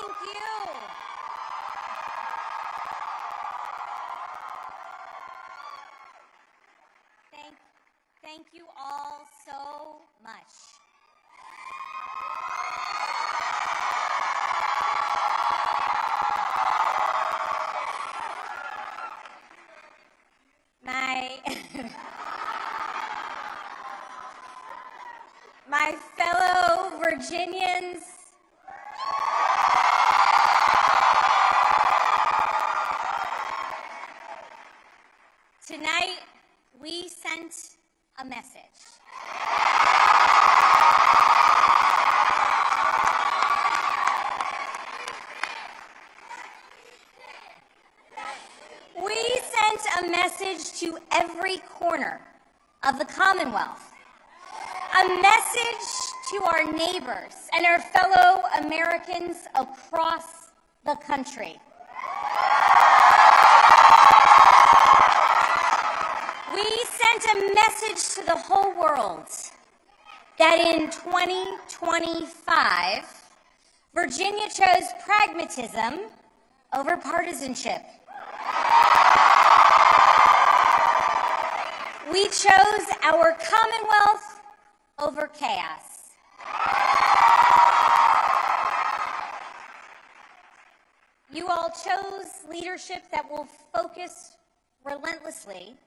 Thank you. Thank you all so much. My fellow Virginians, tonight we sent a message. We sent a message to every corner of the Commonwealth. A message to our neighbors and our fellow Americans across the country. We sent a message to the whole world that in 2025, Virginia chose pragmatism over partisanship. We chose our Commonwealth over chaos. You all chose leadership that will focus relentlessly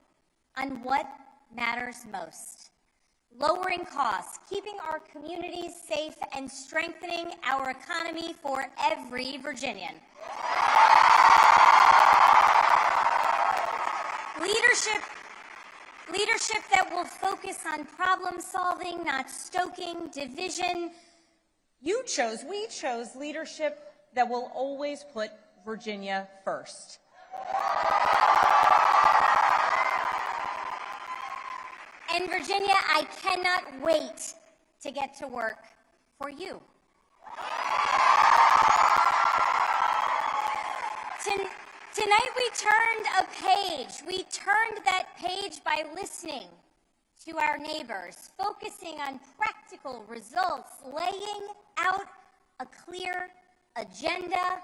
on what matters most: lowering costs, keeping our communities safe, and strengthening our economy for every Virginian. Leadership that will focus on problem solving, not stoking division. We chose leadership that will always put Virginia first. And Virginia, I cannot wait to get to work for you. Tonight we turned a page. We turned that page by listening to our neighbors, focusing on practical results, laying out a clear agenda,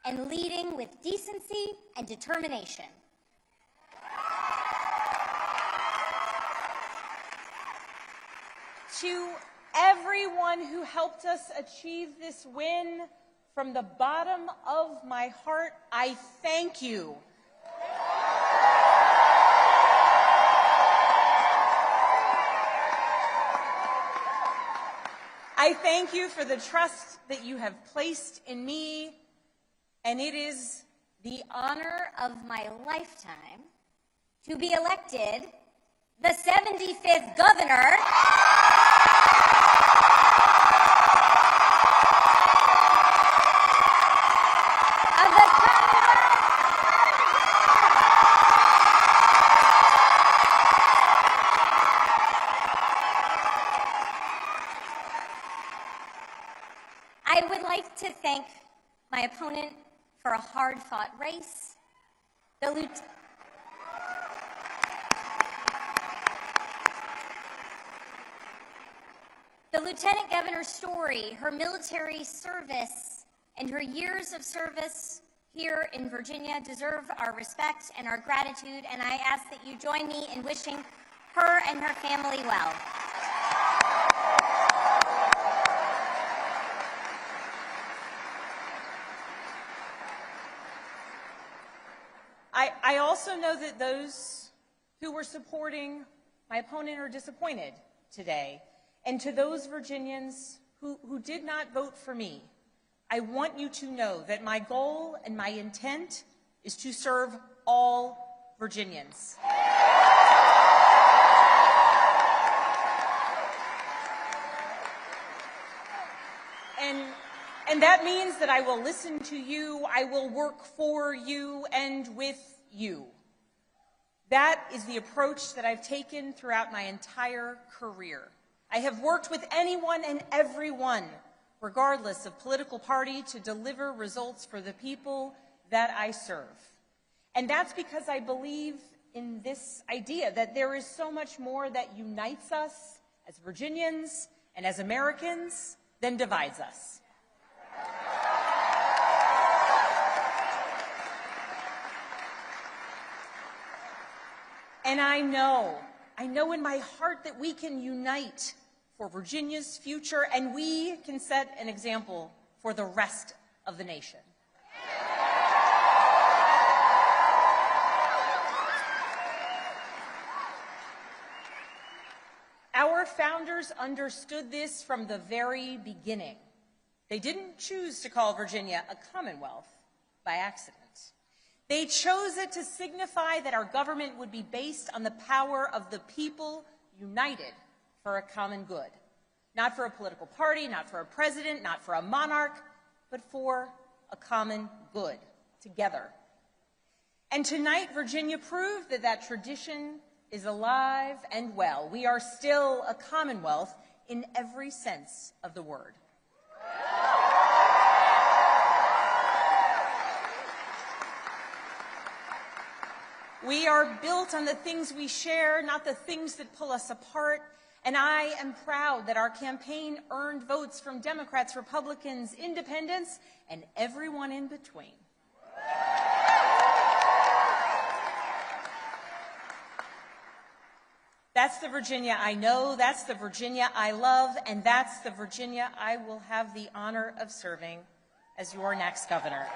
and leading with decency and determination. To everyone who helped us achieve this win, from the bottom of my heart, I thank you. I thank you for the trust that you have placed in me, and it is the honor of my lifetime to be elected the 75th governor of the Commonwealth. I would like to thank my opponent for a hard-fought race, the Lieutenant Governor's story, her military service, and her years of service here in Virginia deserve our respect and our gratitude, and I ask that you join me in wishing her and her family well. I also know that those who were supporting my opponent are disappointed today. And to those Virginians who did not vote for me, I want you to know that my goal and my intent is to serve all Virginians. And that means that I will listen to you, I will work for you and with you. That is the approach that I've taken throughout my entire career. I have worked with anyone and everyone, regardless of political party, to deliver results for the people that I serve. And that's because I believe in this idea that there is so much more that unites us as Virginians and as Americans than divides us. And I know in my heart that we can unite for Virginia's future, and we can set an example for the rest of the nation. Our founders understood this from the very beginning. They didn't choose to call Virginia a commonwealth by accident. They chose it to signify that our government would be based on the power of the people united for a common good. Not for a political party, not for a president, not for a monarch, but for a common good, together. And tonight, Virginia proved that that tradition is alive and well. We are still a commonwealth in every sense of the word. We are built on the things we share, not the things that pull us apart. And I am proud that our campaign earned votes from Democrats, Republicans, independents, and everyone in between. That's the Virginia I know, that's the Virginia I love, and that's the Virginia I will have the honor of serving as your next governor.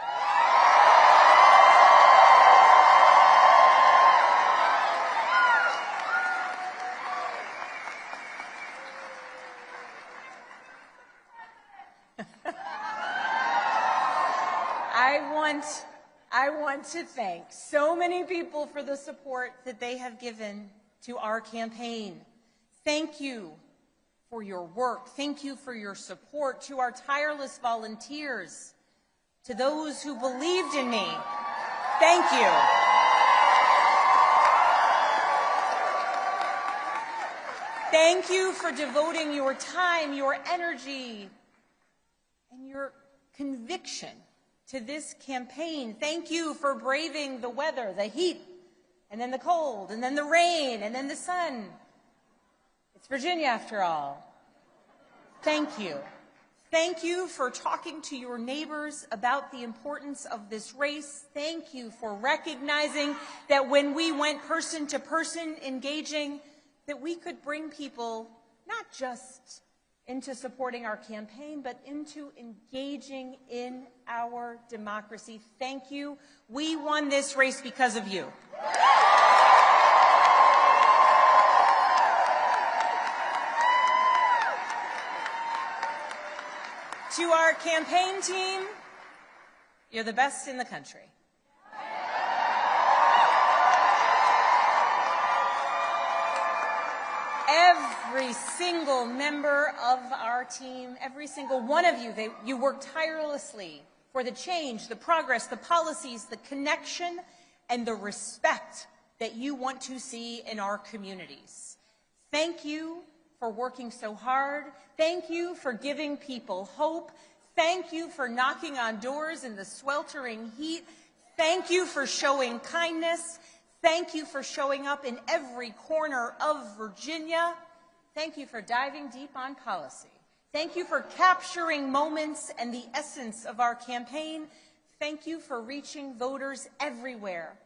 I want to thank so many people for the support that they have given to our campaign. Thank you for your work. Thank you for your support. To our tireless volunteers, to those who believed in me, thank you. Thank you for devoting your time, your energy, and your conviction to this campaign. Thank you for braving the weather, the heat, and then the cold, and then the rain, and then the sun. It's Virginia after all. Thank you. Thank you for talking to your neighbors about the importance of this race. Thank you for recognizing that when we went person to person engaging, that we could bring people not just into supporting our campaign, but into engaging in our democracy. Thank you. We won this race because of you. To our campaign team, you're the best in the country. Every single member of our team, every single one of you, you work tirelessly for the change, the progress, the policies, the connection, and the respect that you want to see in our communities. Thank you for working so hard. Thank you for giving people hope. Thank you for knocking on doors in the sweltering heat. Thank you for showing kindness. Thank you for showing up in every corner of Virginia. Thank you for diving deep on policy. Thank you for capturing moments and the essence of our campaign. Thank you for reaching voters everywhere.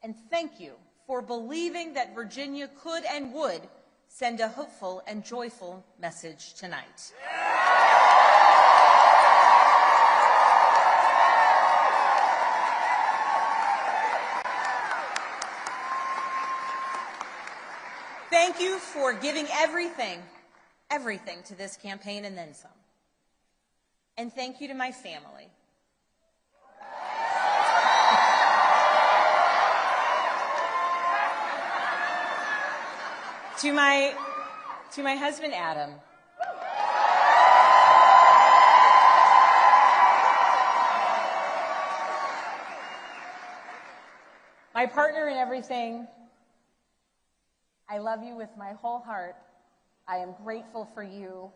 And thank you for believing that Virginia could and would send a hopeful and joyful message tonight. Thank you for giving everything to this campaign and then some. And thank you to my family. To my husband, Adam. My partner in everything. I love you with my whole heart. I am grateful for you.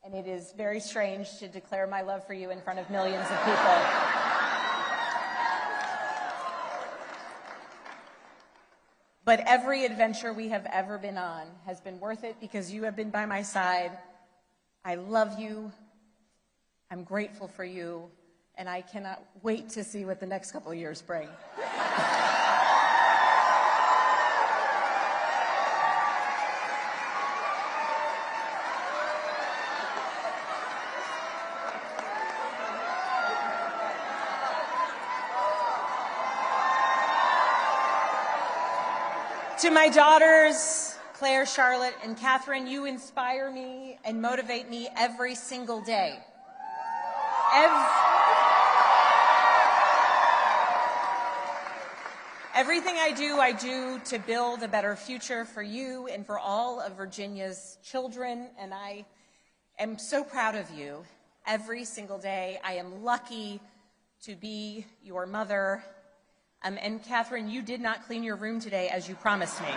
And it is very strange to declare my love for you in front of millions of people. But every adventure we have ever been on has been worth it because you have been by my side. I love you. I'm grateful for you. And I cannot wait to see what the next couple of years bring. To my daughters, Claire, Charlotte, and Catherine, you inspire me and motivate me every single day. Everything I do to build a better future for you and for all of Virginia's children, and I am so proud of you every single day. I am lucky to be your mother. And Catherine, you did not clean your room today as you promised me.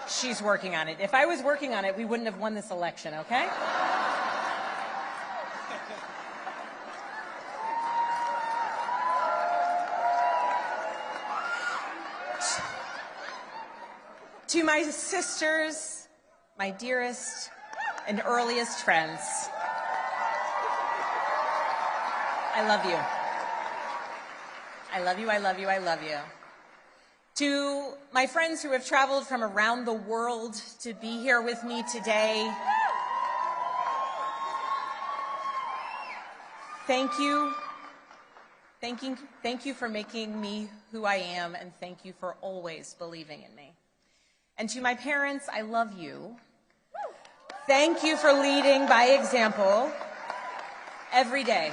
She's working on it. If I was working on it, we wouldn't have won this election, okay? To my sisters, my dearest and earliest friends, I love you. I love you, I love you, I love you. To my friends who have traveled from around the world to be here with me today, thank you. Thank you for making me who I am, and thank you for always believing in me. And to my parents, I love you. Thank you for leading by example every day.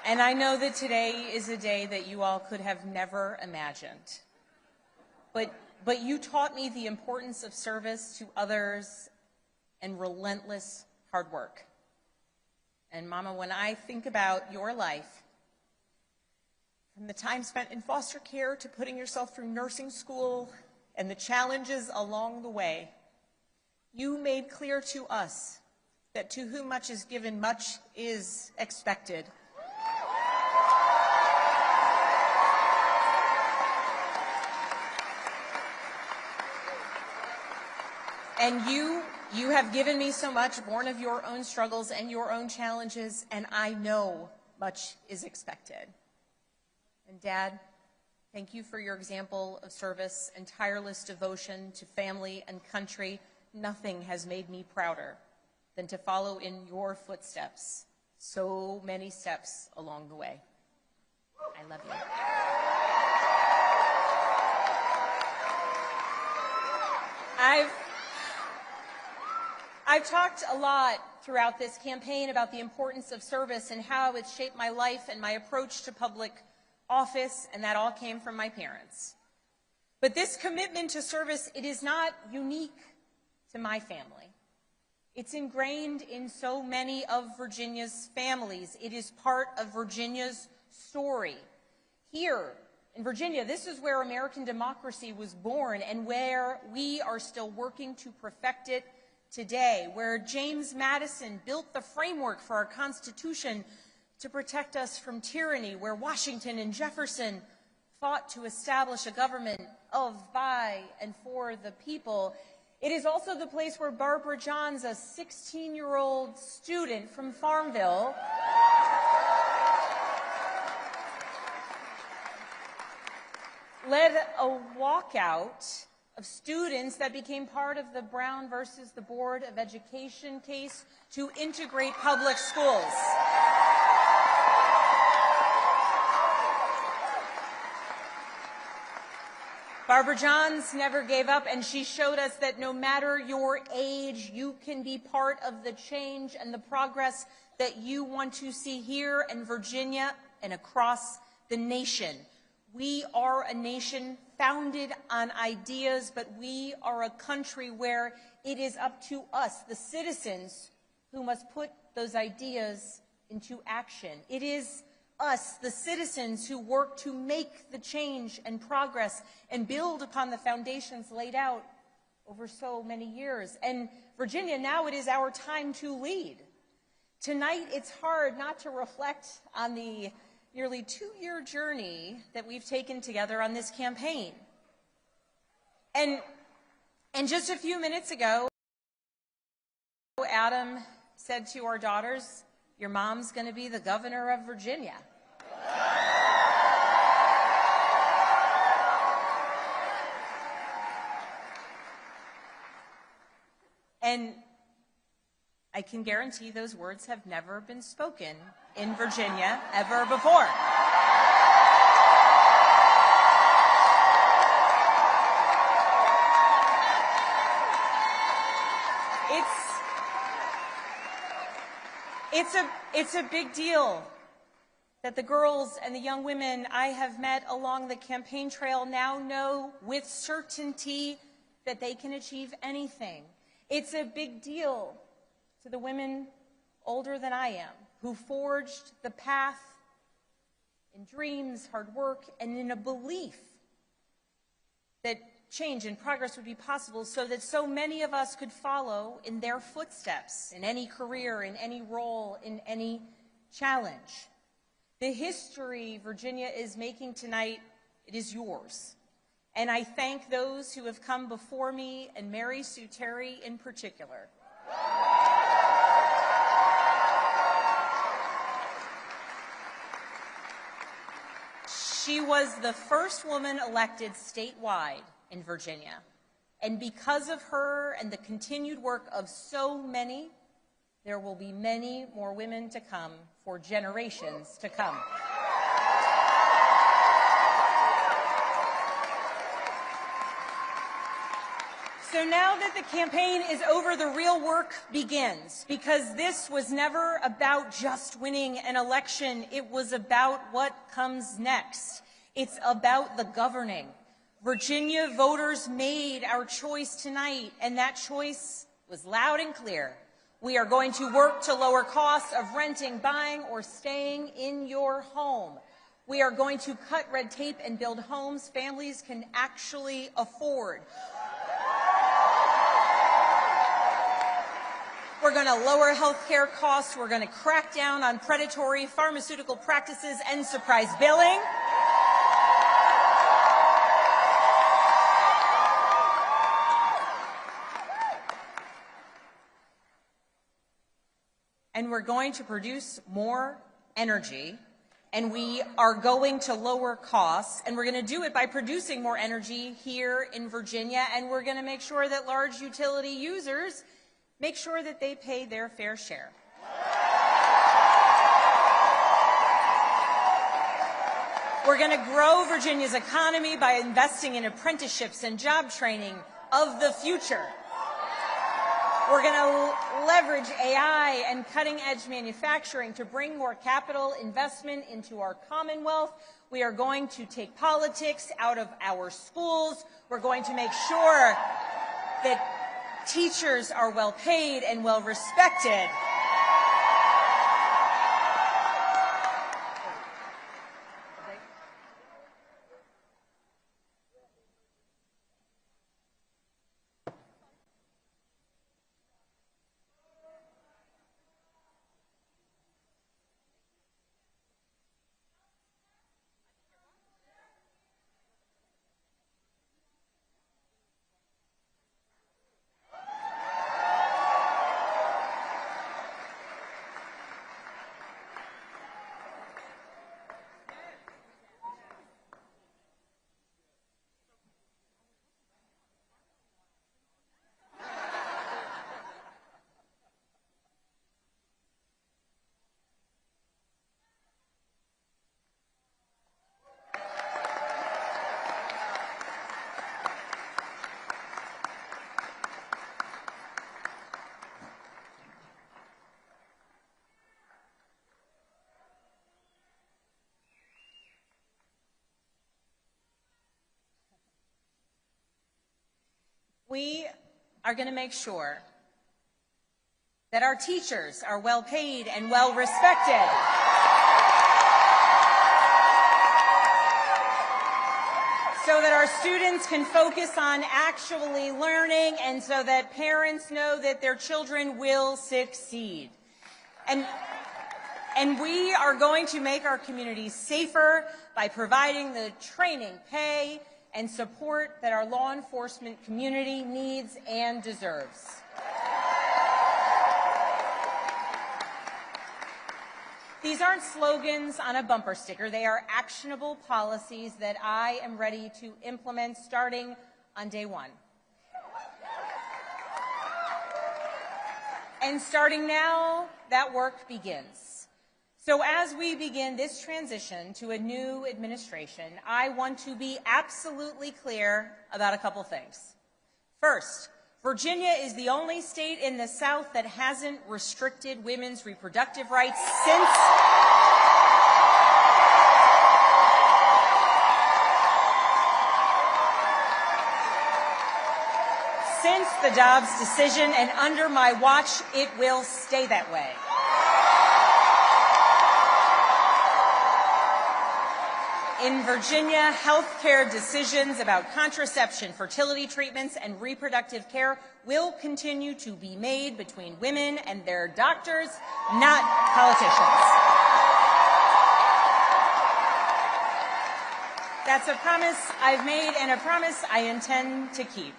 And I know that today is a day that you all could have never imagined. But you taught me the importance of service to others and relentless hard work. And Mama, when I think about your life, from the time spent in foster care to putting yourself through nursing school and the challenges along the way, you made clear to us that to whom much is given, much is expected. And you have given me so much, born of your own struggles and your own challenges, and I know much is expected. And Dad, thank you for your example of service and tireless devotion to family and country. Nothing has made me prouder than to follow in your footsteps, so many steps along the way. I love you. I've talked a lot throughout this campaign about the importance of service and how it's shaped my life and my approach to public office, and that all came from my parents. But this commitment to service, it is not unique to my family. It's ingrained in so many of Virginia's families. It is part of Virginia's story. Here in Virginia, this is where American democracy was born and where we are still working to perfect it today, where James Madison built the framework for our Constitution to protect us from tyranny, where Washington and Jefferson fought to establish a government of, by, and for the people. It is also the place where Barbara Johns, a 16-year-old student from Farmville, led a walkout of students that became part of the Brown versus the Board of Education case to integrate public schools. Barbara Johns never gave up, and she showed us that no matter your age, you can be part of the change and the progress that you want to see here in Virginia and across the nation. We are a nation founded on ideas, but we are a country where it is up to us, the citizens, who must put those ideas into action. It is us, the citizens, who work to make the change and progress and build upon the foundations laid out over so many years. And Virginia, now it is our time to lead. Tonight, it's hard not to reflect on the nearly 2-year journey that we've taken together on this campaign. And just a few minutes ago, Adam said to our daughters, "Your mom's going to be the governor of Virginia." And I can guarantee those words have never been spoken in Virginia ever before. It's a big deal that the girls and the young women I have met along the campaign trail now know with certainty that they can achieve anything. It's a big deal to the women older than I am who forged the path in dreams, hard work, and in a belief that change and progress would be possible so that so many of us could follow in their footsteps in any career, in any role, in any challenge. The history Virginia is making tonight, it is yours. And I thank those who have come before me, and Mary Sue Terry in particular. She was the first woman elected statewide in Virginia. And because of her and the continued work of so many, there will be many more women to come for generations to come. So now that the campaign is over, the real work begins, because this was never about just winning an election. It was about what comes next. It's about the governing. Virginia voters made our choice tonight, and that choice was loud and clear. We are going to work to lower costs of renting, buying, or staying in your home. We are going to cut red tape and build homes families can actually afford. We're going to lower health care costs. We're going to crack down on predatory pharmaceutical practices and surprise billing. And we're going to produce more energy, and we are going to lower costs, and we're going to do it by producing more energy here in Virginia, and we're going to make sure that large utility users make sure that they pay their fair share. We're going to grow Virginia's economy by investing in apprenticeships and job training of the future. We're going to leverage AI and cutting-edge manufacturing to bring more capital investment into our Commonwealth. We are going to take politics out of our schools. We're going to make sure that teachers are well paid and well respected. We are going to make sure that our teachers are well paid and well respected. So that our students can focus on actually learning, and so that parents know that their children will succeed. And we are going to make our communities safer by providing the training, pay, and support that our law enforcement community needs and deserves. These aren't slogans on a bumper sticker. They are actionable policies that I am ready to implement starting on day one. And starting now, that work begins. So as we begin this transition to a new administration, I want to be absolutely clear about a couple things. First, Virginia is the only state in the South that hasn't restricted women's reproductive rights since the Dobbs decision, and under my watch, it will stay that way. In Virginia, health care decisions about contraception, fertility treatments, and reproductive care will continue to be made between women and their doctors, not politicians. That's a promise I've made and a promise I intend to keep.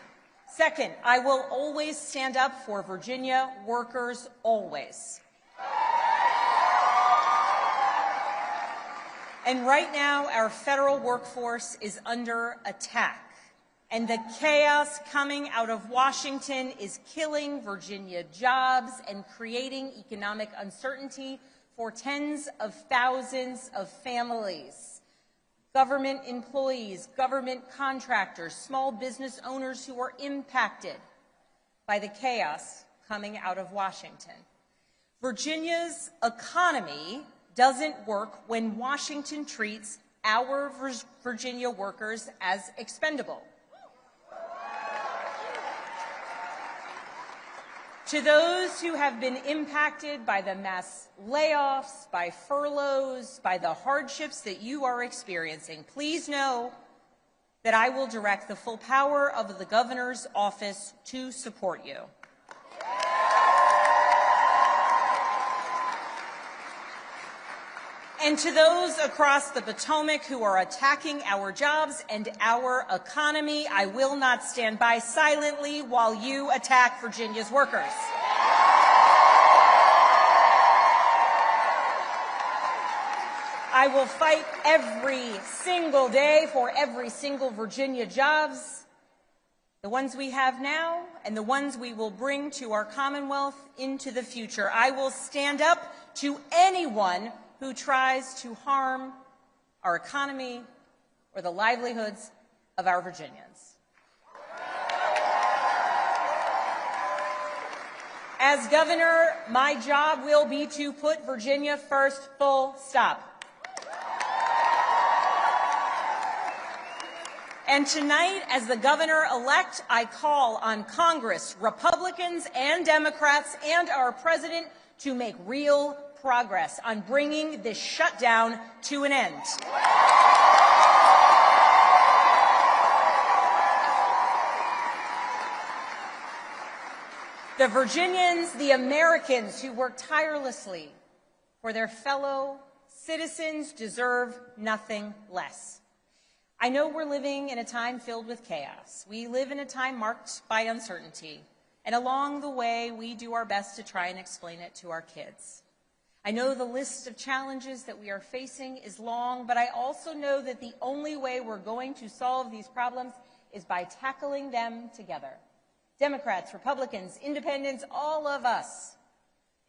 Second, I will always stand up for Virginia workers, always. And right now, our federal workforce is under attack, and the chaos coming out of Washington is killing Virginia jobs and creating economic uncertainty for tens of thousands of families. Government employees, government contractors, small business owners who are impacted by the chaos coming out of Washington. Virginia's economy doesn't work when Washington treats our Virginia workers as expendable. To those who have been impacted by the mass layoffs, by furloughs, by the hardships that you are experiencing, please know that I will direct the full power of the governor's office to support you. And to those across the Potomac who are attacking our jobs and our economy, I will not stand by silently while you attack Virginia's workers. I will fight every single day for every single Virginia jobs, the ones we have now and the ones we will bring to our Commonwealth into the future. I will stand up to anyone who tries to harm our economy or the livelihoods of our Virginians. As governor, my job will be to put Virginia first, full stop. And tonight, as the governor-elect, I call on Congress, Republicans and Democrats, and our president to make real progress on bringing this shutdown to an end. The Virginians, the Americans who work tirelessly for their fellow citizens deserve nothing less. I know we're living in a time filled with chaos. We live in a time marked by uncertainty, and along the way, we do our best to try and explain it to our kids. I know the list of challenges that we are facing is long, but I also know that the only way we're going to solve these problems is by tackling them together. Democrats, Republicans, independents, all of us,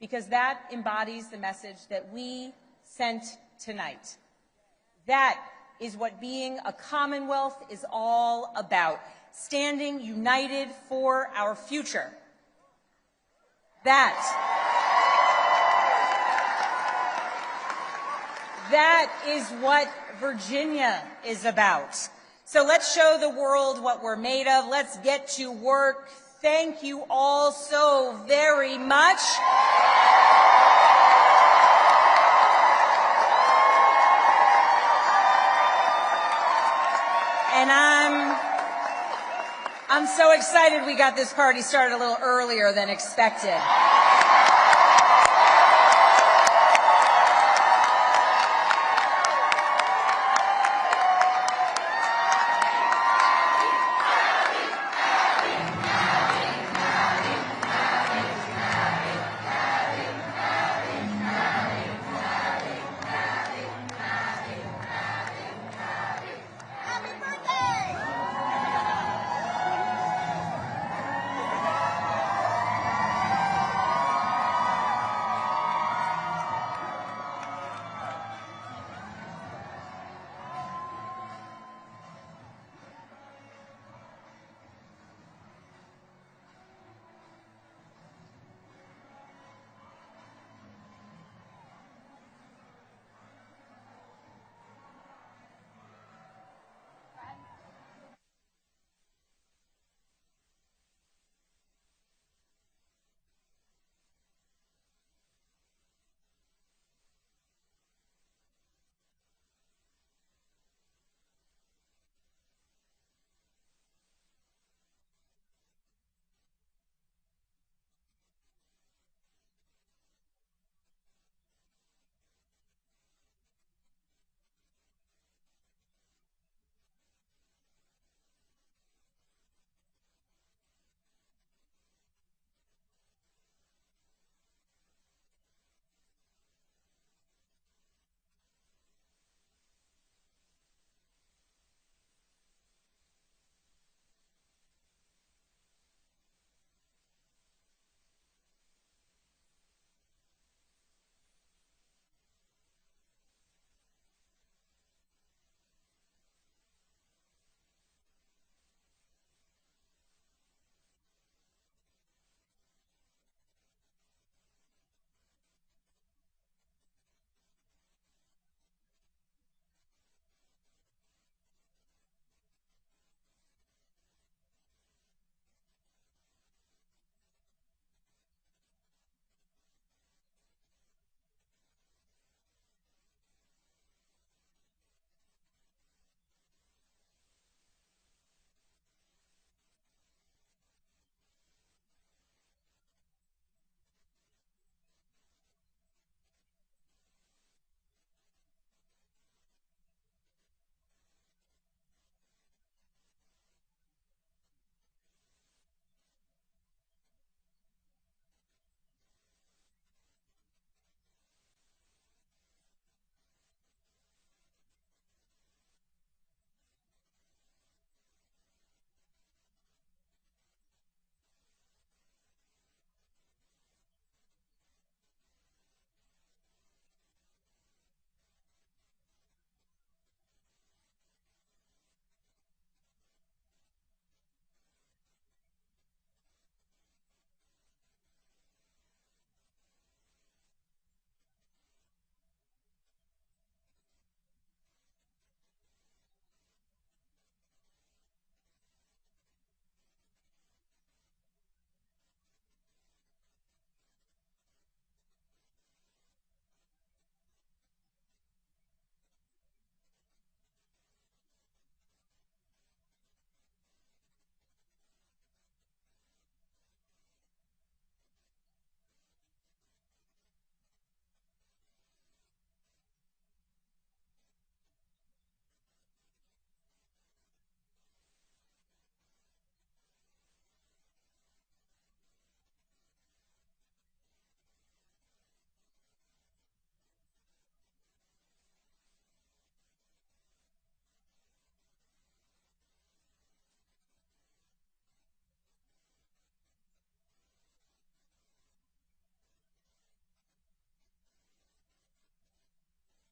because that embodies the message that we sent tonight. That is what being a Commonwealth is all about, standing united for our future. That is what Virginia is about. So let's show the world what we're made of. Let's get to work. Thank you all so very much. And I'm so excited we got this party started a little earlier than expected.